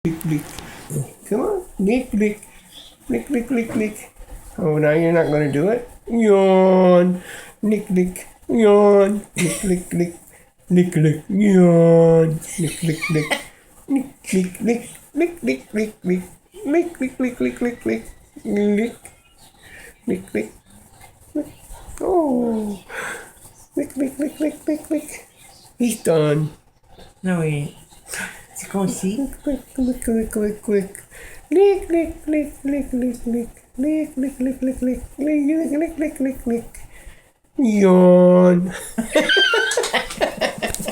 Click, click. Come on, click, click, click, click, click, click. Oh, now you're not going to do it? Yawn. Click, click, yawn. Click, click, click. Click, click, yawn. Click, click, click. Click, click, click, click, click, click. Click, click, click, click, click, click. Click, click, click. Oh. Click, click, click, click, click, click. He's done. No, he ain't. Is he going to see? Click, click, click, click, click. Click, click, click, click, click, click. Click, click, click, click, click. Click, click, click, click, click. Yawn.